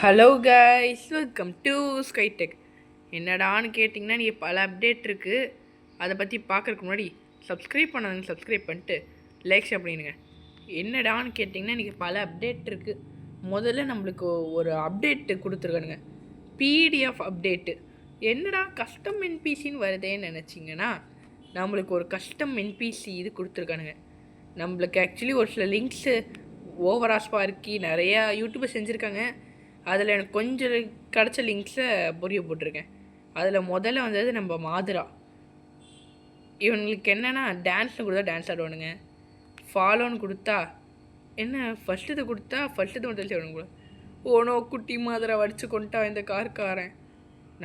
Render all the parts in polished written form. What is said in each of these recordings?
Hello guys, welcome to Skydeck. என்னடான்னு கேட்டிங்கன்னா, நீங்கள் பல அப்டேட் இருக்குது. அதை பற்றி பார்க்குறதுக்கு முன்னாடி சப்ஸ்கிரைப் பண்ணாதீங்க, சப்ஸ்கிரைப் பண்ணிட்டு லைக் ஷேர் பண்ணிடுங்க. என்னடான்னு கேட்டிங்கன்னா, நீங்கள் பல அப்டேட் இருக்குது. முதல்ல நம்மளுக்கு ஒரு அப்டேட்டு கொடுத்துருக்கானுங்க, பிடிஎஃப் அப்டேட்டு. என்னடா கஸ்டம் என்பிசின்னு வருதேன்னு நினச்சிங்கன்னா, நம்மளுக்கு ஒரு கஸ்டம் என்பிசி இது கொடுத்துருக்கானுங்க. நம்மளுக்கு ஆக்சுவலி ஒரு சில லிங்க்ஸு ஓவரா ஸ்பார்க்கி நிறையா யூடியூபர் செஞ்சுருக்காங்க. அதில் எனக்கு கொஞ்சம் கிடச்ச லிங்க்ஸை புரிய போட்டிருக்கேன். அதில் முதல்ல வந்தது நம்ம மாதிரா. இவங்களுக்கு என்னென்னா, டான்ஸ்னு கொடுத்தா டான்ஸ் ஆடுவானுங்க, ஃபாலோன்னு கொடுத்தா என்ன ஃபஸ்ட்டு கொடுத்தா ஃபஸ்ட்டு மட்டும் செய்வானுங்க கூட. ஓனோ குட்டி மாதிராவை அடிச்சு கொண்டா இந்த கார்காரன்.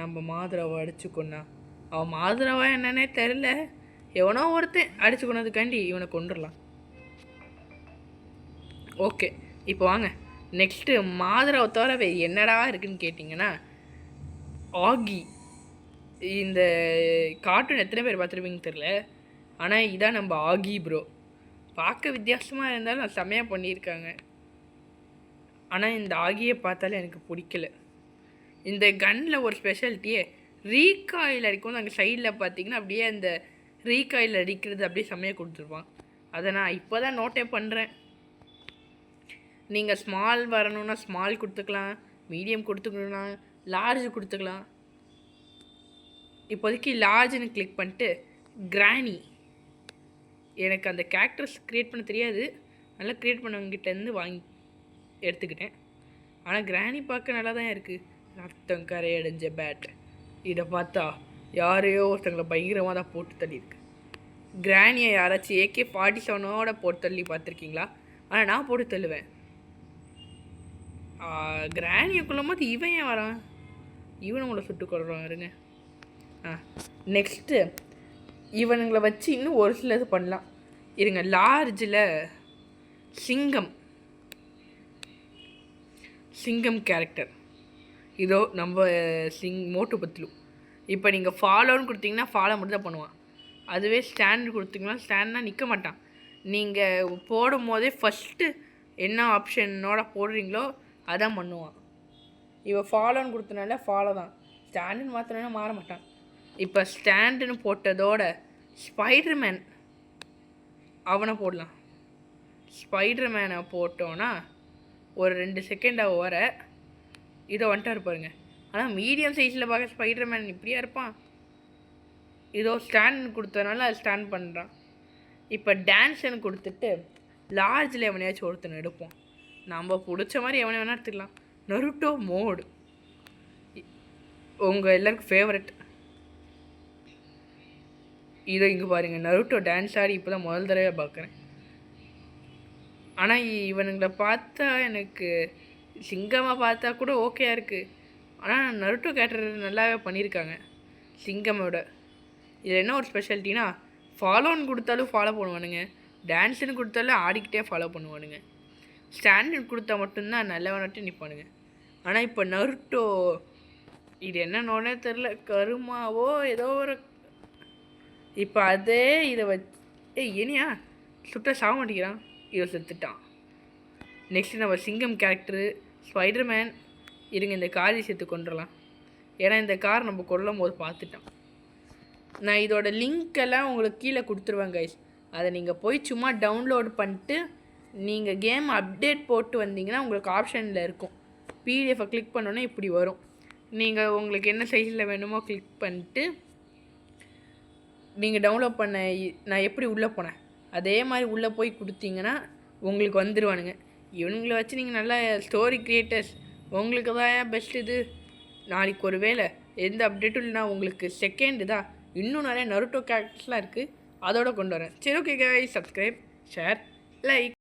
நம்ம மாதிராவை அடிச்சு கொண்டா, அவன் மாதிராவா என்னன்னே தெரில, எவனோ ஒருத்தன் அடிச்சு கொண்டதுக்காண்டி இவனை கொண்டுடலாம். ஓகே, இப்போ வாங்க நெக்ஸ்ட்டு மாதிராவை தவிர வேறு என்னடா இருக்குதுன்னு கேட்டிங்கன்னா, ஆகி. இந்த கார்ட்டூன் எத்தனை பேர் பார்த்துருப்பீங்கன்னு தெரில, ஆனால் இதான் நம்ம ஆகி ப்ரோ. பார்க்க வித்தியாசமாக இருந்தாலும் அது செம்மையாக பண்ணியிருக்காங்க. ஆனால் இந்த ஆகியை பார்த்தாலே எனக்கு பிடிக்கல. இந்த கன்னில் ஒரு ஸ்பெஷாலிட்டியே ரீகாயில் அடிக்கும். அங்கே சைடில் பார்த்தீங்கன்னா அப்படியே அந்த ரீகாயில் அடிக்கிறது அப்படியே செம்மையாக கொடுத்துருப்பான். அதை நான் இப்போ தான் நோட்டே பண்ணுறேன். நீங்கள் ஸ்மால் வரணுன்னா ஸ்மால் கொடுத்துக்கலாம், மீடியம் கொடுத்துக்கலாம், லார்ஜ் கொடுத்துக்கலாம். இப்போதைக்கு லார்ஜ்னு கிளிக் பண்ணிட்டு கிராணி. எனக்கு அந்த கேரக்டர்ஸ் க்ரியேட் பண்ண தெரியாது, நல்லா க்ரியேட் பண்ணவங்கிட்டேருந்து வாங்கி எடுத்துக்கிட்டேன். ஆனால் கிராணி பார்க்க நல்லா தான் இருக்குது. ரத்தம் கரையடைஞ்ச பேட். இதை பார்த்தா யாரையோ ஒருத்தங்களை பயங்கரமாக தான் போட்டு தள்ளியிருக்கு. கிராணியை யாராச்சும் AK-47 போட்டு தள்ளி பார்த்துருக்கீங்களா? ஆனால் நான் போட்டு தள்ளுவேன். கிராணியை கொள்ளும் போது இவன் ஏன் வரான்? இவனை உங்களை சுட்டு கொள்கிறான் இருங்க. நெக்ஸ்ட்டு இவனுங்களை வச்சு இன்னும் ஒரு சில இது பண்ணலாம் இருங்க. லார்ஜில் சிங்கம் கேரக்டர் இதோ நம்ம மோட்டு பத்லு. இப்போ நீங்கள் ஃபாலோன்னு கொடுத்தீங்கன்னா ஃபாலோ மட்டும் தான் பண்ணுவான். அதுவே ஸ்டாண்ட் கொடுத்தீங்கன்னா ஸ்டாண்ட்னால் நிற்க மாட்டான். நீங்கள் போடும் போதே ஃபஸ்ட்டு என்ன ஆப்ஷனோட போடுறீங்களோ அதான் பண்ணுவான். இவன் ஃபாலோன்னு கொடுத்தனால ஃபாலோ தான், ஸ்டாண்டுன்னு மாற்றினா மாற மாட்டான். இப்போ ஸ்டாண்டுன்னு போட்டதோட ஸ்பைடர்மேன் அவனை போடலாம். ஸ்பைடர்மேனை போட்டோன்னா ஒரு 2 செகண்டாக வர இதை வந்துட்டா இருப்பாருங்க. ஆனால் மீடியம் சைஸில் பார்க்க ஸ்பைடர்மேன் இப்படியா இருப்பான்? இதோ ஸ்டாண்டுன்னு கொடுத்தனால அது ஸ்டாண்ட் பண்ணுறான். இப்போ டான்ஸுன்னு கொடுத்துட்டு லார்ஜில் எவனையாச்சும் ஒருத்தனை எடுப்போம். நம்ம பிடிச்ச மாதிரி எவனை வேணால் எடுத்துக்கலாம். நருட்டோ மோடு உங்கள் எல்லாருக்கும் ஃபேவரட். இதோ இங்கே பாருங்கள், நருட்டோ டான்ஸ் ஆடி இப்போ தான் முதல் தடவை பார்க்குறேன். ஆனால் இவனுங்களை பார்த்தா எனக்கு சிங்கமாக பார்த்தா கூட ஓகேயா இருக்குது. ஆனால் நருட்டோ கேரக்டர் நல்லாவே பண்ணியிருக்காங்க சிங்கமோட. இதில் என்ன ஒரு ஸ்பெஷாலிட்டினா, ஃபாலோன்னு கொடுத்தாலும் ஃபாலோ பண்ணுவானுங்க, டான்ஸுன்னு கொடுத்தாலும் ஆடிக்கிட்டே ஃபாலோ பண்ணுவானுங்க, ஸ்டாண்டர்ட் கொடுத்தா மட்டும்தான் நல்லவனாட்டு நிற்பானுங்க. ஆனால் இப்போ நருட்டோ இது என்னன்னே தெரில, கருமாவோ ஏதோ ஒரு. இப்போ அதே இதை வச்சு இனியா சுட்ட சாக மாட்டேங்கிறான், இதை செத்துட்டான். நெக்ஸ்ட்டு நம்ம சிங்கம் கேரக்டரு ஸ்பைடர்மேன். இருங்க, இந்த காரை சேர்த்து கொண்டுடலாம். ஏன்னா இந்த கார் நம்ம கொல்லும் போது பார்த்துட்டான். நான் இதோட லிங்க்கெல்லாம் உங்களுக்கு கீழே கொடுத்துருவேன் கைஸ். அதை நீங்கள் போய் சும்மா டவுன்லோட் பண்ணிட்டு நீங்கள் கேம் அப்டேட் போட்டு வந்தீங்கன்னா உங்களுக்கு ஆப்ஷனில் இருக்கும். பிடிஎஃபை கிளிக் பண்ணோன்னே இப்படி வரும். நீங்கள் உங்களுக்கு என்ன சைஸில் வேணுமோ கிளிக் பண்ணிட்டு நீங்கள் டவுன்லோட் பண்ண நான் எப்படி உள்ளே போனேன் அதே மாதிரி உள்ளே போய் கொடுத்தீங்கன்னா உங்களுக்கு வந்துடுவானுங்க. இவனுங்களை வச்சு நீங்கள் நல்லா ஸ்டோரி க்ரியேட்டர்ஸ் உங்களுக்கு தான் பெஸ்ட். இது நாளைக்கு ஒரு வேளை எந்த அப்டேட்டும் இல்லைனா உங்களுக்கு செகண்ட் தான் இன்னும் நிறைய நருட்டோ கேரக்டர்ஸ்லாம் இருக்குது, அதோட கொண்டு வரேன். சரி, okay guys, subscribe, share, like.